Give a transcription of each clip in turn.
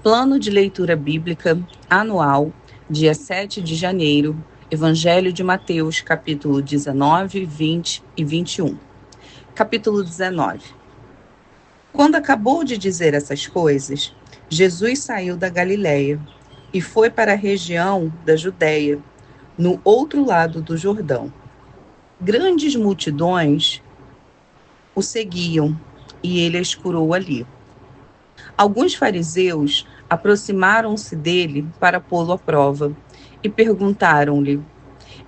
Plano de leitura bíblica anual, dia 7 de janeiro, Evangelho de Mateus, capítulo 19, 20 e 21. Capítulo 19. Quando acabou de dizer essas coisas, Jesus saiu da Galiléia e foi para a região da Judéia, no outro lado do Jordão. Grandes multidões o seguiam e ele as curou ali. Alguns fariseus aproximaram-se dele para pô-lo à prova e perguntaram-lhe: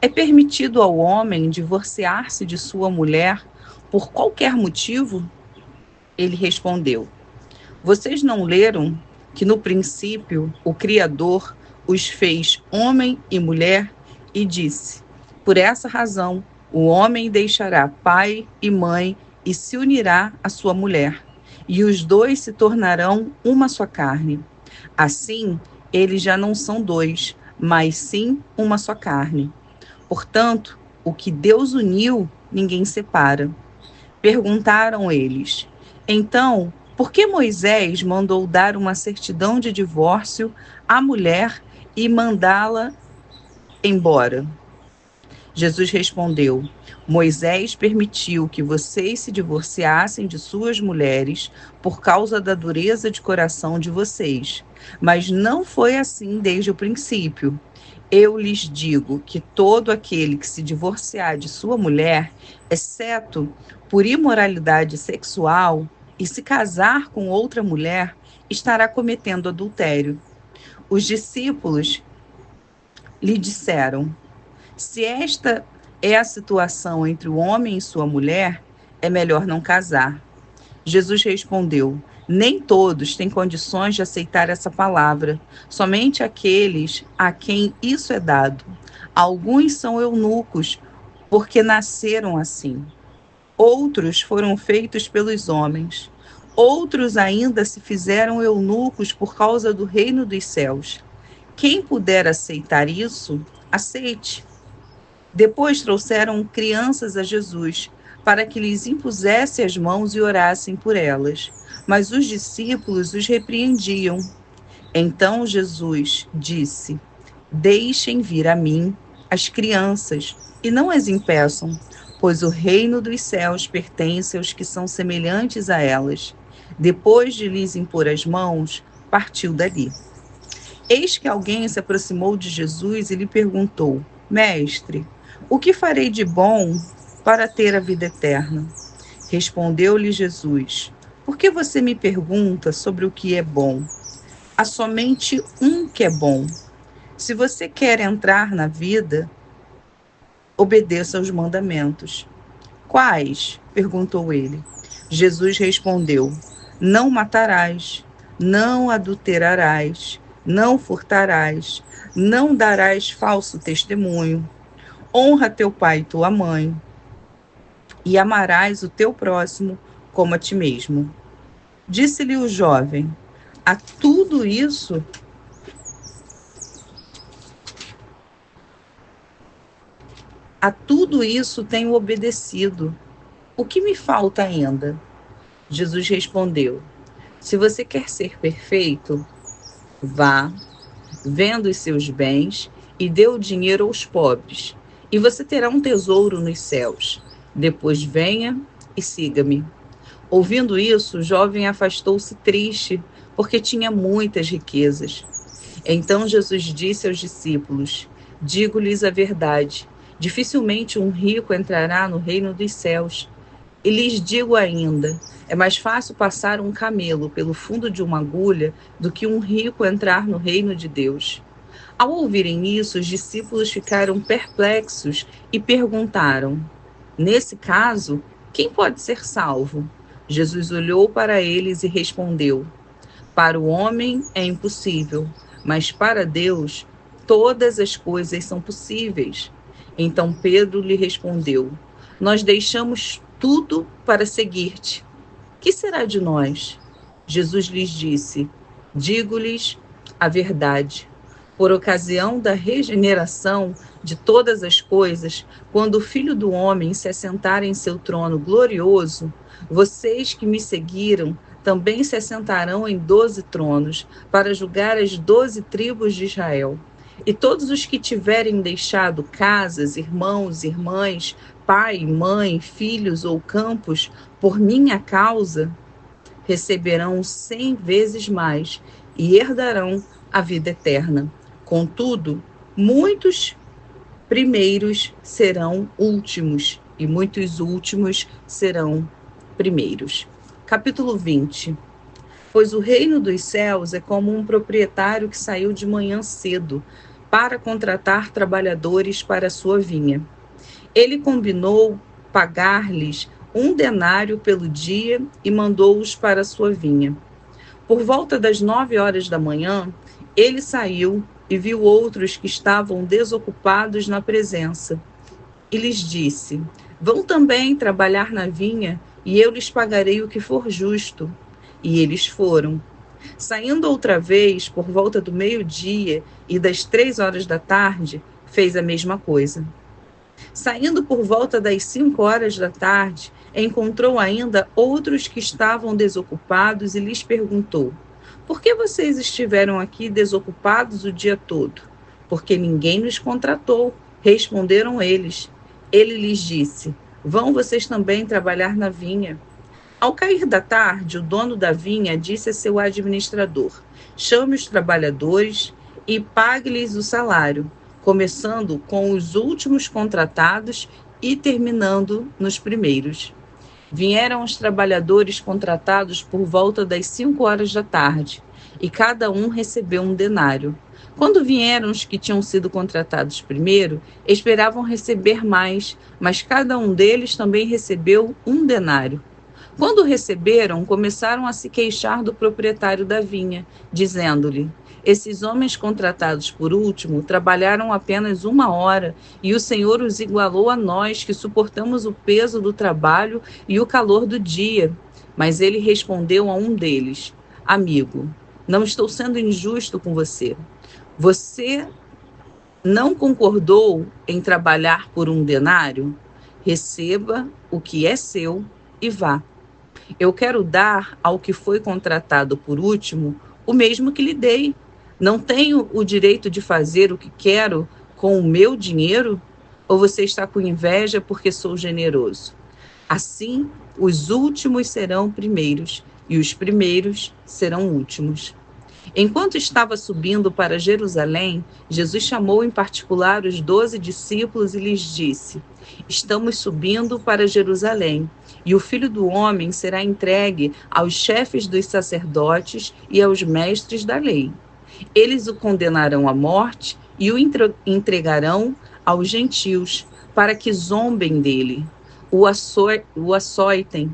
é permitido ao homem divorciar-se de sua mulher por qualquer motivo? Ele respondeu: vocês não leram que no princípio o Criador os fez homem e mulher e disse: por essa razão o homem deixará pai e mãe e se unirá à sua mulher, e os dois se tornarão uma só carne. Assim, eles já não são dois, mas sim uma só carne. Portanto, o que Deus uniu, ninguém separa. Perguntaram eles: então, por que Moisés mandou dar uma certidão de divórcio à mulher e mandá-la embora? Jesus respondeu: Moisés permitiu que vocês se divorciassem de suas mulheres por causa da dureza de coração de vocês, mas não foi assim desde o princípio. Eu lhes digo que todo aquele que se divorciar de sua mulher, exceto por imoralidade sexual, e se casar com outra mulher, estará cometendo adultério. Os discípulos lhe disseram: se esta é a situação entre o homem e sua mulher, é melhor não casar. Jesus respondeu: nem todos têm condições de aceitar essa palavra, somente aqueles a quem isso é dado. Alguns são eunucos, porque nasceram assim. Outros foram feitos pelos homens. Outros ainda se fizeram eunucos por causa do reino dos céus. Quem puder aceitar isso, aceite. Depois trouxeram crianças a Jesus, para que lhes impusesse as mãos e orassem por elas. Mas os discípulos os repreendiam. Então Jesus disse: deixem vir a mim as crianças, e não as impeçam, pois o reino dos céus pertence aos que são semelhantes a elas. Depois de lhes impor as mãos, partiu dali. Eis que alguém se aproximou de Jesus e lhe perguntou: mestre, o que farei de bom para ter a vida eterna? Respondeu-lhe Jesus: por que você me pergunta sobre o que é bom? Há somente um que é bom. Se você quer entrar na vida, obedeça aos mandamentos. Quais? Perguntou ele. Jesus respondeu: não matarás, não adulterarás, não furtarás, não darás falso testemunho. Honra teu pai e tua mãe, e amarás o teu próximo como a ti mesmo. Disse-lhe o jovem: a tudo isso tenho obedecido. O que me falta ainda? Jesus respondeu: se você quer ser perfeito, vá, venda os seus bens e dê o dinheiro aos pobres, e você terá um tesouro nos céus. Depois venha e siga-me. Ouvindo isso, o jovem afastou-se triste, porque tinha muitas riquezas. Então Jesus disse aos discípulos: digo-lhes a verdade, dificilmente um rico entrará no reino dos céus. E lhes digo ainda, é mais fácil passar um camelo pelo fundo de uma agulha do que um rico entrar no reino de Deus. Ao ouvirem isso, os discípulos ficaram perplexos e perguntaram: nesse caso, quem pode ser salvo? Jesus olhou para eles e respondeu: para o homem é impossível, mas para Deus todas as coisas são possíveis. Então Pedro lhe respondeu: nós deixamos tudo para seguir-te. Que será de nós? Jesus lhes disse: digo-lhes a verdade. Por ocasião da regeneração de todas as coisas, quando o Filho do Homem se assentar em seu trono glorioso, vocês que me seguiram também se assentarão em 12 tronos, para julgar as 12 tribos de Israel. E todos os que tiverem deixado casas, irmãos, irmãs, pai, mãe, filhos ou campos, por minha causa, receberão 100 vezes mais e herdarão a vida eterna. Contudo, muitos primeiros serão últimos, e muitos últimos serão primeiros. Capítulo 20. Pois o reino dos céus é como um proprietário que saiu de manhã cedo para contratar trabalhadores para a sua vinha. Ele combinou pagar-lhes 1 denário pelo dia e mandou-os para a sua vinha. Por volta das 9 horas da manhã, ele saiu e viu outros que estavam desocupados na presença. E lhes disse: vão também trabalhar na vinha, e eu lhes pagarei o que for justo. E eles foram. Saindo outra vez, por volta do meio-dia e das 3 horas da tarde, fez a mesma coisa. Saindo por volta das 5 horas da tarde, encontrou ainda outros que estavam desocupados e lhes perguntou: por que vocês estiveram aqui desocupados o dia todo? Porque ninguém nos contratou, responderam eles. Ele lhes disse: vão vocês também trabalhar na vinha. Ao cair da tarde, o dono da vinha disse a seu administrador: chame os trabalhadores e pague-lhes o salário, começando com os últimos contratados e terminando nos primeiros. Vieram os trabalhadores contratados por volta das 5 horas da tarde, e cada um recebeu 1 denário. Quando vieram os que tinham sido contratados primeiro, esperavam receber mais, mas cada um deles também recebeu 1 denário. Quando receberam, começaram a se queixar do proprietário da vinha, dizendo-lhe: esses homens contratados por último trabalharam apenas 1 hora, e o Senhor os igualou a nós, que suportamos o peso do trabalho e o calor do dia. Mas ele respondeu a um deles: amigo, não estou sendo injusto com você. Você não concordou em trabalhar por 1 denário? Receba o que é seu e vá. Eu quero dar ao que foi contratado por último o mesmo que lhe dei. Não tenho o direito de fazer o que quero com o meu dinheiro? Ou você está com inveja porque sou generoso? Assim, os últimos serão primeiros e os primeiros serão últimos. Enquanto estava subindo para Jerusalém, Jesus chamou em particular os 12 discípulos e lhes disse: estamos subindo para Jerusalém, e o Filho do Homem será entregue aos chefes dos sacerdotes e aos mestres da lei. Eles o condenarão à morte e o entregarão aos gentios, para que zombem dele, o açoitem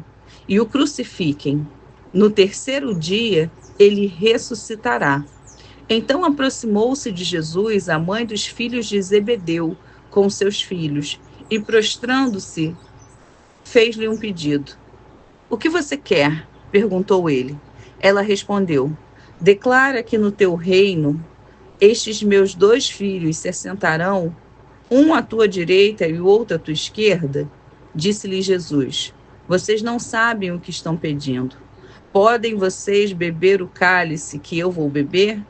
e o crucifiquem. No terceiro dia, ele ressuscitará. Então aproximou-se de Jesus a mãe dos filhos de Zebedeu com seus filhos e, prostrando-se, fez-lhe um pedido. O que você quer? Perguntou ele. Ela respondeu: declara que no teu reino estes meus 2 filhos se assentarão, um à tua direita e o outro à tua esquerda. Disse-lhe Jesus: vocês não sabem o que estão pedindo. Podem vocês beber o cálice que eu vou beber?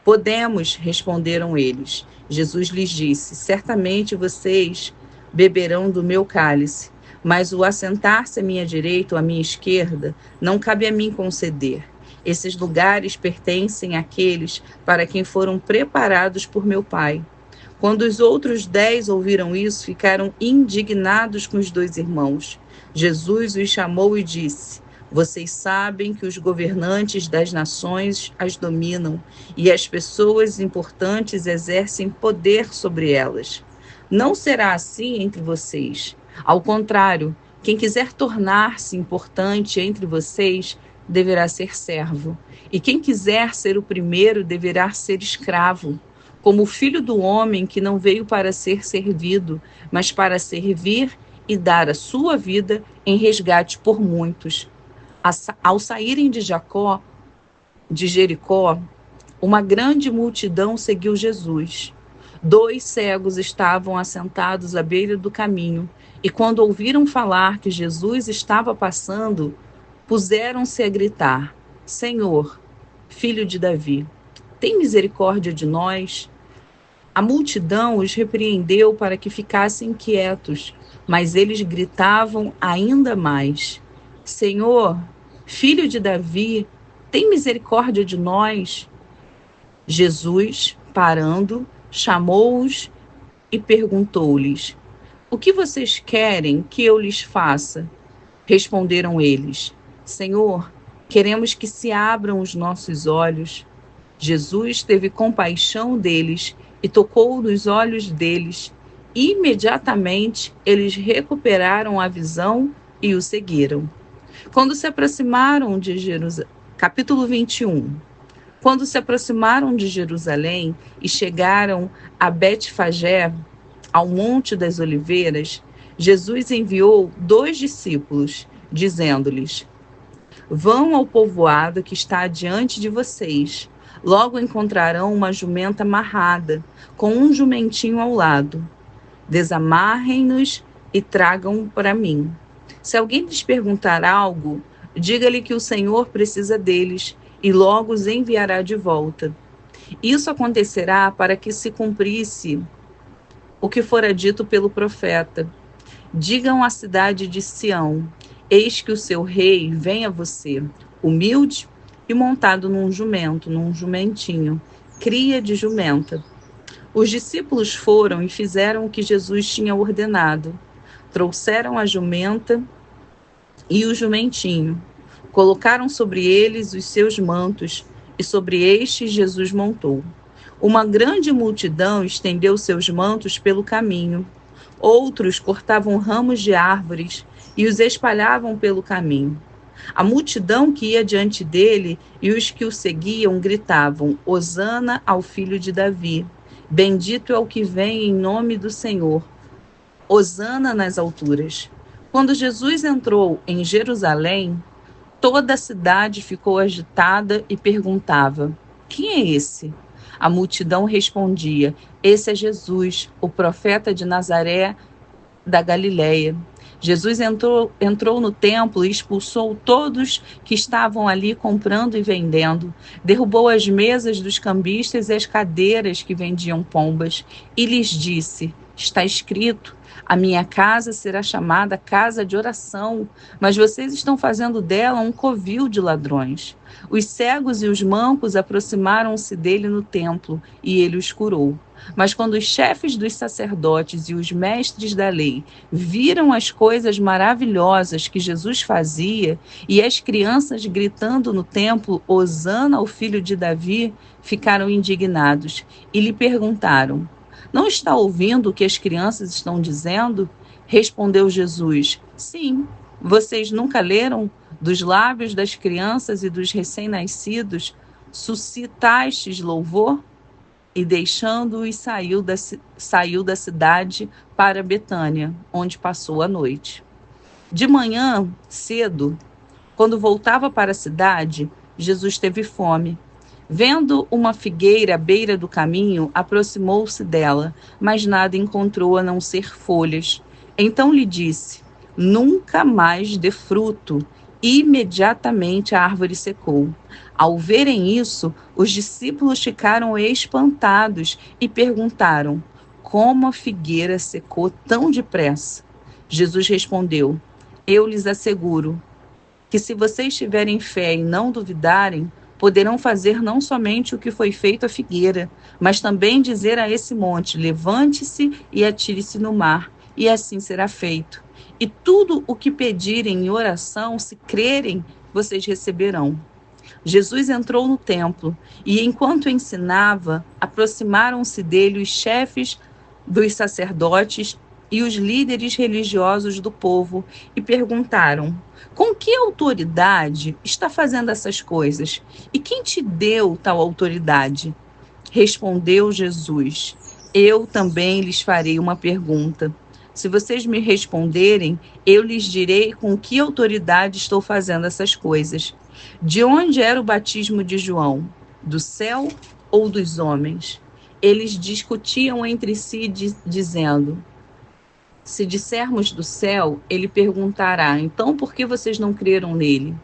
Podemos, responderam eles. Jesus lhes disse: certamente vocês beberão do meu cálice, mas o assentar-se à minha direita ou à minha esquerda não cabe a mim conceder. Esses lugares pertencem àqueles para quem foram preparados por meu Pai. Quando os outros 10 ouviram isso, ficaram indignados com os 2 irmãos. Jesus os chamou e disse: vocês sabem que os governantes das nações as dominam e as pessoas importantes exercem poder sobre elas. Não será assim entre vocês. Ao contrário, quem quiser tornar-se importante entre vocês deverá ser servo, e quem quiser ser o primeiro deverá ser escravo, como o Filho do Homem, que não veio para ser servido, mas para servir e dar a sua vida em resgate por muitos. Ao saírem de Jericó, uma grande multidão seguiu Jesus. 2 cegos estavam assentados à beira do caminho, e quando ouviram falar que Jesus estava passando, Puseram-se a gritar: Senhor, filho de Davi, tem misericórdia de nós. A multidão os repreendeu para que ficassem quietos, mas eles gritavam ainda mais: Senhor, filho de Davi, tem misericórdia de nós. Jesus, parando, chamou-os e perguntou-lhes: O que vocês querem que eu lhes faça? Responderam eles: Senhor, queremos que se abram os nossos olhos. Jesus teve compaixão deles e tocou nos olhos deles. Imediatamente eles recuperaram a visão e o seguiram. Quando se aproximaram de Jerusalém, capítulo 21. Quando se aproximaram de Jerusalém e chegaram a Betfagé, ao Monte das Oliveiras, Jesus enviou 2 discípulos, dizendo-lhes: Vão ao povoado que está adiante de vocês. Logo encontrarão uma jumenta amarrada, com um jumentinho ao lado. Desamarrem-nos e tragam para mim. Se alguém lhes perguntar algo, diga-lhe que o Senhor precisa deles e logo os enviará de volta. Isso acontecerá para que se cumprisse o que fora dito pelo profeta. Digam à cidade de Sião: Eis que o seu rei vem a você, humilde e montado num jumento, num jumentinho, cria de jumenta. Os discípulos foram e fizeram o que Jesus tinha ordenado. Trouxeram a jumenta e o jumentinho, colocaram sobre eles os seus mantos, e sobre estes Jesus montou. Uma grande multidão estendeu seus mantos pelo caminho. Outros cortavam ramos de árvores e os espalhavam pelo caminho. A multidão que ia diante dele e os que o seguiam gritavam: Hosana ao filho de Davi. Bendito é o que vem em nome do Senhor. Hosana nas alturas. Quando Jesus entrou em Jerusalém, toda a cidade ficou agitada e perguntava: Quem é esse? A multidão respondia: Esse é Jesus, o profeta de Nazaré da Galileia. Jesus entrou no templo e expulsou todos que estavam ali comprando e vendendo. Derrubou as mesas dos cambistas e as cadeiras que vendiam pombas e lhes disse: Está escrito, a minha casa será chamada casa de oração, mas vocês estão fazendo dela um covil de ladrões. Os cegos e os mancos aproximaram-se dele no templo e ele os curou. Mas quando os chefes dos sacerdotes e os mestres da lei viram as coisas maravilhosas que Jesus fazia e as crianças gritando no templo, Hosana ao filho de Davi, ficaram indignados e lhe perguntaram: Não está ouvindo o que as crianças estão dizendo? Respondeu Jesus: Sim, vocês nunca leram? Dos lábios das crianças e dos recém-nascidos suscitastes louvor? E deixando-os saiu da cidade para Betânia, onde passou a noite. De manhã, cedo, quando voltava para a cidade, Jesus teve fome. Vendo uma figueira à beira do caminho, aproximou-se dela, mas nada encontrou a não ser folhas. Então lhe disse: Nunca mais dê fruto. Imediatamente a árvore secou. Ao verem isso, os discípulos ficaram espantados e perguntaram: Como a figueira secou tão depressa? Jesus respondeu: Eu lhes asseguro que se vocês tiverem fé e não duvidarem, poderão fazer não somente o que foi feito à figueira, mas também dizer a esse monte: Levante-se e atire-se no mar, e assim será feito. E tudo o que pedirem em oração, se crerem, vocês receberão. Jesus entrou no templo e, enquanto ensinava, aproximaram-se dele os chefes dos sacerdotes e os líderes religiosos do povo e perguntaram: Com que autoridade está fazendo essas coisas? E quem te deu tal autoridade? Respondeu Jesus: Eu também lhes farei uma pergunta. Se vocês me responderem, eu lhes direi com que autoridade estou fazendo essas coisas. De onde era o batismo de João? Do céu ou dos homens? Eles discutiam entre si, dizendo: Se dissermos do céu, ele perguntará: Então por que vocês não creram nele?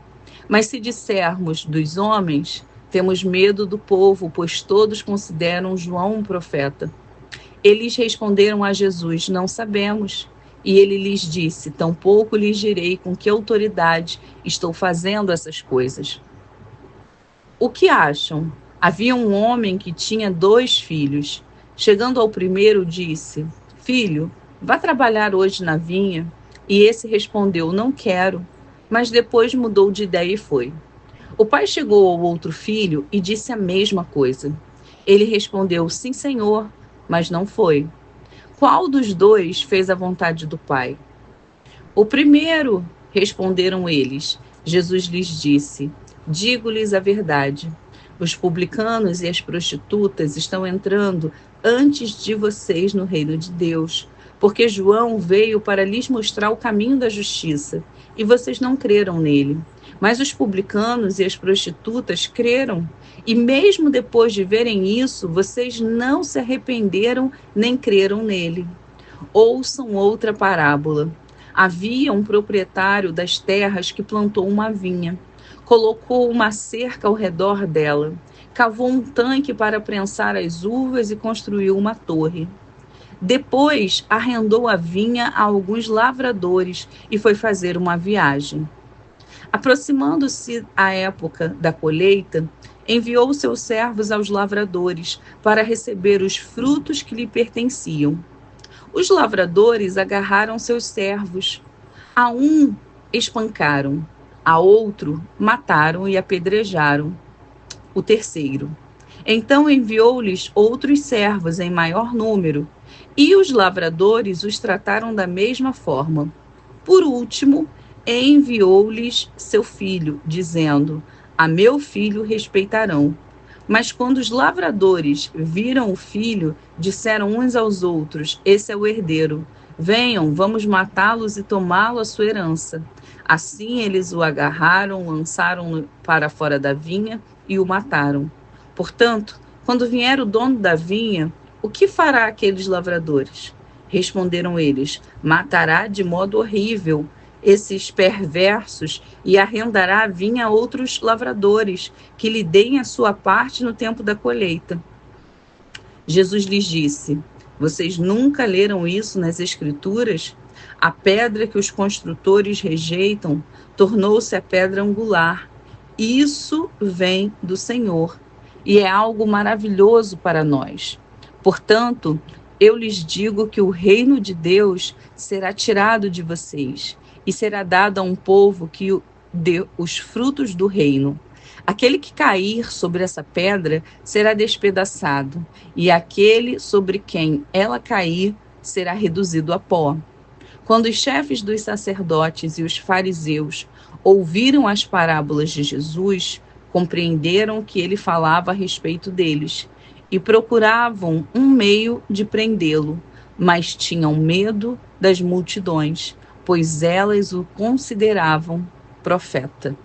Mas se dissermos dos homens, temos medo do povo, pois todos consideram João um profeta. Eles responderam a Jesus: não sabemos. E ele lhes disse: tampouco lhes direi com que autoridade estou fazendo essas coisas. O que acham? Havia um homem que tinha 2 filhos. Chegando ao primeiro, disse: filho, vá trabalhar hoje na vinha. E esse respondeu: não quero. Mas depois mudou de ideia e foi. O pai chegou ao outro filho e disse a mesma coisa. Ele respondeu: sim, senhor, mas não foi. Qual dos 2 fez a vontade do pai? O primeiro, responderam eles. Jesus lhes disse: digo-lhes a verdade. Os publicanos e as prostitutas estão entrando antes de vocês no reino de Deus, porque João veio para lhes mostrar o caminho da justiça, e vocês não creram nele. Mas os publicanos e as prostitutas creram, e mesmo depois de verem isso, vocês não se arrependeram nem creram nele. Ouçam outra parábola. Havia um proprietário das terras que plantou uma vinha. Colocou uma cerca ao redor dela, cavou um tanque para prensar as uvas e construiu uma torre. Depois, arrendou a vinha a alguns lavradores e foi fazer uma viagem. Aproximando-se a época da colheita, enviou seus servos aos lavradores para receber os frutos que lhe pertenciam. Os lavradores agarraram seus servos. A um espancaram, a outro mataram e apedrejaram. O terceiro. Então enviou-lhes outros servos em maior número, e os lavradores os trataram da mesma forma. Por último, enviou-lhes seu filho, dizendo: a meu filho respeitarão. Mas quando os lavradores viram o filho, disseram uns aos outros: esse é o herdeiro. Venham, vamos matá-los e tomá-lo à sua herança. Assim eles o agarraram, lançaram-no para fora da vinha e o mataram. Portanto, quando vier o dono da vinha, o que fará aqueles lavradores? Responderam eles: matará de modo horrível esses perversos e arrendará a vinha a outros lavradores, que lhe deem a sua parte no tempo da colheita. Jesus lhes disse: vocês nunca leram isso nas Escrituras? A pedra que os construtores rejeitam tornou-se a pedra angular. Isso vem do Senhor e é algo maravilhoso para nós. Portanto, eu lhes digo que o reino de Deus será tirado de vocês e será dado a um povo que dê os frutos do reino. Aquele que cair sobre essa pedra será despedaçado, e aquele sobre quem ela cair será reduzido a pó. Quando os chefes dos sacerdotes e os fariseus ouviram as parábolas de Jesus, compreenderam que ele falava a respeito deles e procuravam um meio de prendê-lo, mas tinham medo das multidões, pois elas o consideravam profeta.